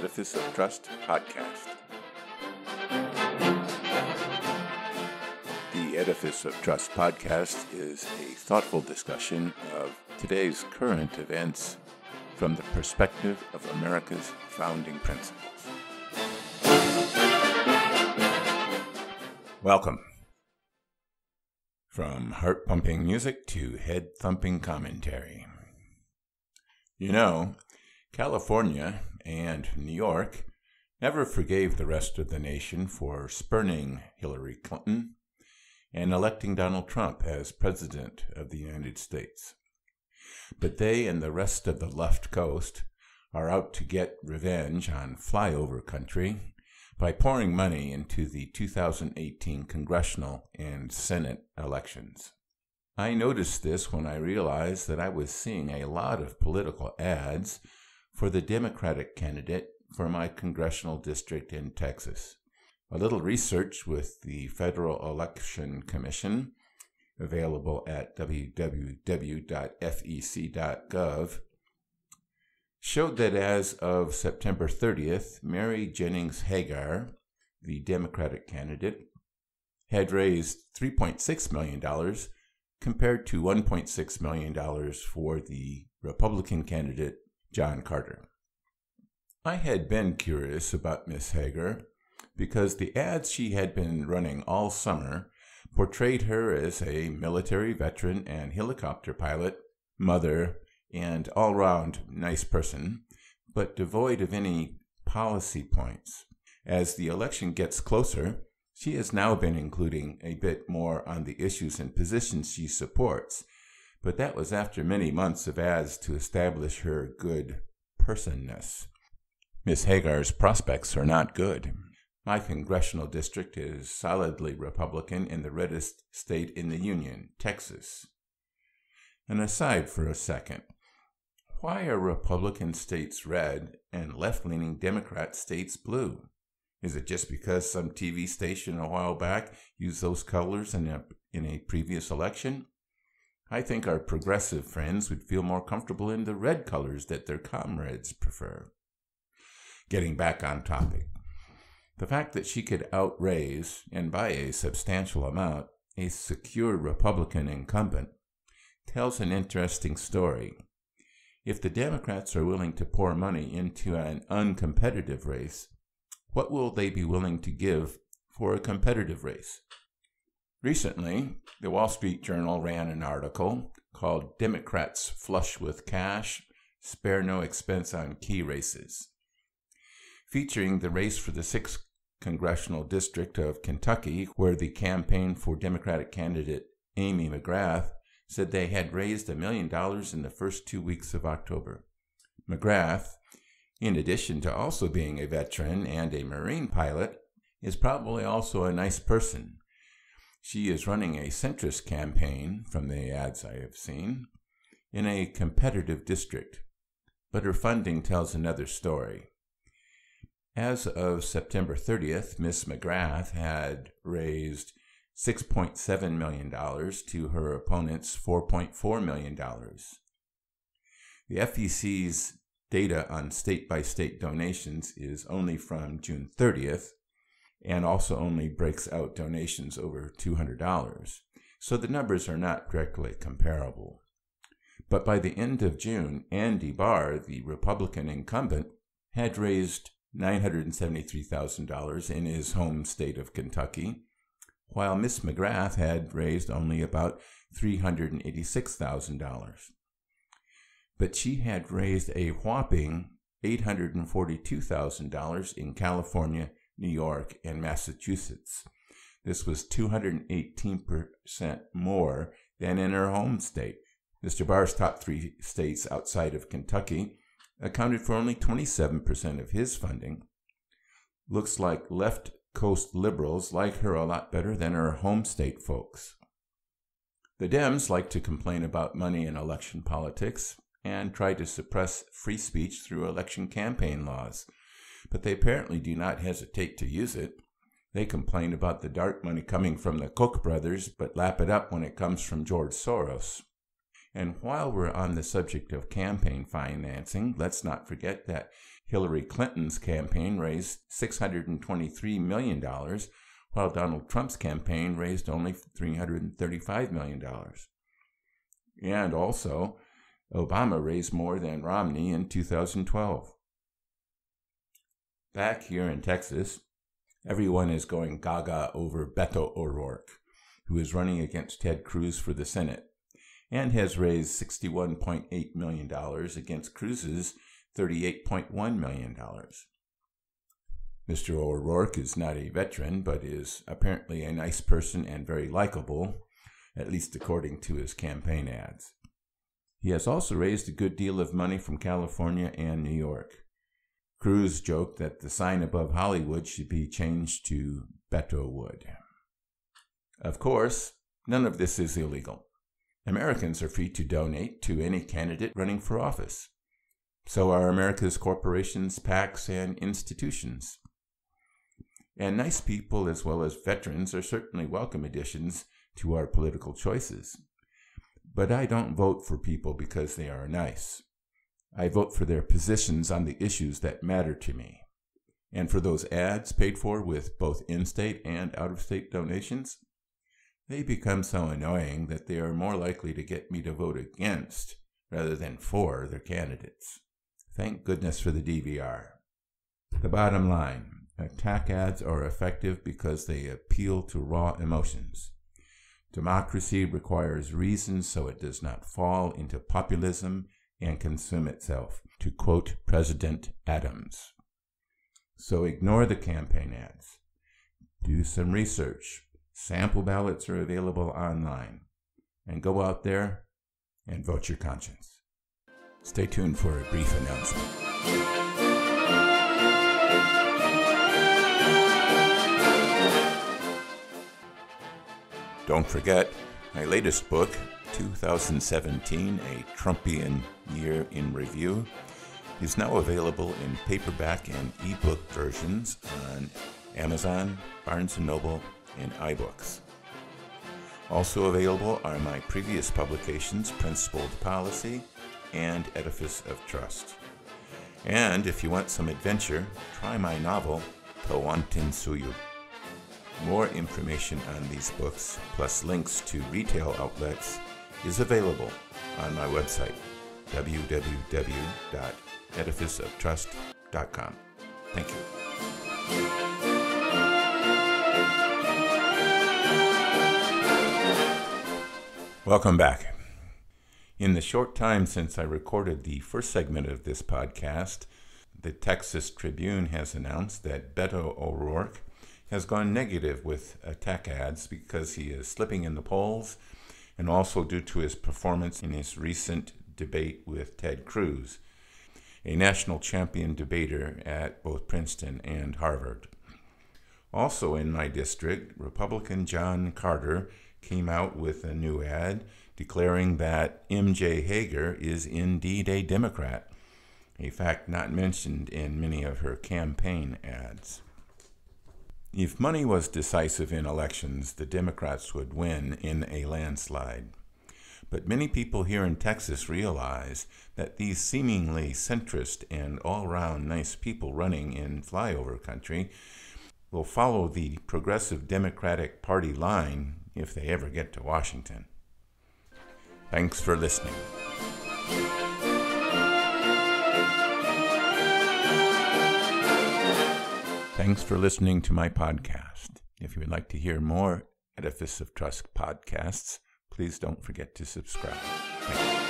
Edifice of Trust podcast. The Edifice of Trust podcast is a thoughtful discussion of today's current events from the perspective of America's founding principles. Welcome. From heart-pumping music to head-thumping commentary. You know, California and New York never forgave the rest of the nation for spurning Hillary Clinton and electing Donald Trump as President of the United States. But they and the rest of the left coast are out to get revenge on flyover country by pouring money into the 2018 congressional and Senate elections. I noticed this when I realized that I was seeing a lot of political ads for the Democratic candidate for my congressional district in Texas. A little research with the Federal Election Commission, available at www.fec.gov, showed that as of September 30th, Mary Jennings Hagar, the Democratic candidate, had raised $3.6 million compared to $1.6 million for the Republican candidate, John Carter. I had been curious about Miss Hagar because the ads she had been running all summer portrayed her as a military veteran and helicopter pilot, mother, and all-round nice person, but devoid of any policy points. As the election gets closer, she has now been including a bit more on the issues and positions she supports, but that was after many months of ads to establish her good personness. Miss Hagar's prospects are not good. My congressional district is solidly Republican in the reddest state in the Union, Texas. An aside for a second. Why are Republican states red and left-leaning Democrat states blue? Is it just because some TV station a while back used those colors in a previous election? I think our progressive friends would feel more comfortable in the red colors that their comrades prefer. Getting back on topic. The fact that she could outraise, and by a substantial amount, a secure Republican incumbent tells an interesting story. If the Democrats are willing to pour money into an uncompetitive race, what will they be willing to give for a competitive race? Recently, the Wall Street Journal ran an article called "Democrats Flush with Cash, Spare No Expense on Key Races," featuring the race for the 6th Congressional District of Kentucky, where the campaign for Democratic candidate Amy McGrath said they had raised $1 million in the first 2 weeks of October. McGrath, in addition to also being a veteran and a Marine pilot, is probably also a nice person. She is running a centrist campaign, from the ads I have seen, in a competitive district, but her funding tells another story. As of September 30th, Ms. McGrath had raised $6.7 million to her opponent's $4.4 million. The FEC's data on state-by-state donations is only from June 30th and also only breaks out donations over $200, so the numbers are not directly comparable. But by the end of June, Andy Barr, the Republican incumbent, had raised $973,000 in his home state of Kentucky, while Miss McGrath had raised only about $386,000. But she had raised a whopping $842,000 in California, New York, and Massachusetts. This was 218% more than in her home state. Mr. Barr's top 3 states outside of Kentucky accounted for only 27% of his funding. Looks like left coast liberals like her a lot better than her home state folks. The Dems like to complain about money in election politics and try to suppress free speech through election campaign laws, but they apparently do not hesitate to use it. They complain about the dark money coming from the Koch brothers, but lap it up when it comes from George Soros. And while we're on the subject of campaign financing, let's not forget that Hillary Clinton's campaign raised $623 million, while Donald Trump's campaign raised only $335 million. And also, Obama raised more than Romney in 2012. Back here in Texas, everyone is going gaga over Beto O'Rourke, who is running against Ted Cruz for the Senate, and has raised $61.8 million against Cruz's $38.1 million. Mr. O'Rourke is not a veteran, but is apparently a nice person and very likable, at least according to his campaign ads. He has also raised a good deal of money from California and New York. Cruz joked that the sign above Hollywood should be changed to Beto Wood. Of course, none of this is illegal. Americans are free to donate to any candidate running for office. So are America's corporations, PACs, and institutions. And nice people as well as veterans are certainly welcome additions to our political choices. But I don't vote for people because they are nice. I vote for their positions on the issues that matter to me. And for those ads paid for with both in-state and out-of-state donations, they become so annoying that they are more likely to get me to vote against rather than for their candidates. Thank goodness for the DVR. The bottom line, attack ads are effective because they appeal to raw emotions. Democracy requires reason so it does not fall into populism and consume itself, to quote President Adams. So ignore the campaign ads. Do some research. Sample ballots are available online. And go out there and vote your conscience. Stay tuned for a brief announcement. Don't forget, my latest book, 2017, A Trumpian Year in Review, is now available in paperback and ebook versions on Amazon, Barnes & Noble, and iBooks. Also available are my previous publications, Principled Policy and Edifice of Trust. And if you want some adventure, try my novel, Tawantin Suyu. More information on these books, plus links to retail outlets, is available on my website, www.edificeoftrust.com. Thank you. Welcome back. In the short time since I recorded the first segment of this podcast, the Texas Tribune has announced that Beto O'Rourke has gone negative with attack ads because he is slipping in the polls, and also due to his performance in his recent debate with Ted Cruz, a national champion debater at both Princeton and Harvard. Also in my district, Republican John Carter came out with a new ad declaring that M.J. Hager is indeed a Democrat, a fact not mentioned in many of her campaign ads. If money was decisive in elections, the Democrats would win in a landslide. But many people here in Texas realize that these seemingly centrist and all-around nice people running in flyover country will follow the progressive Democratic Party line if they ever get to Washington. Thanks for listening. Thanks for listening to my podcast. If you would like to hear more Edifice of Trust podcasts, please don't forget to subscribe. Thank you.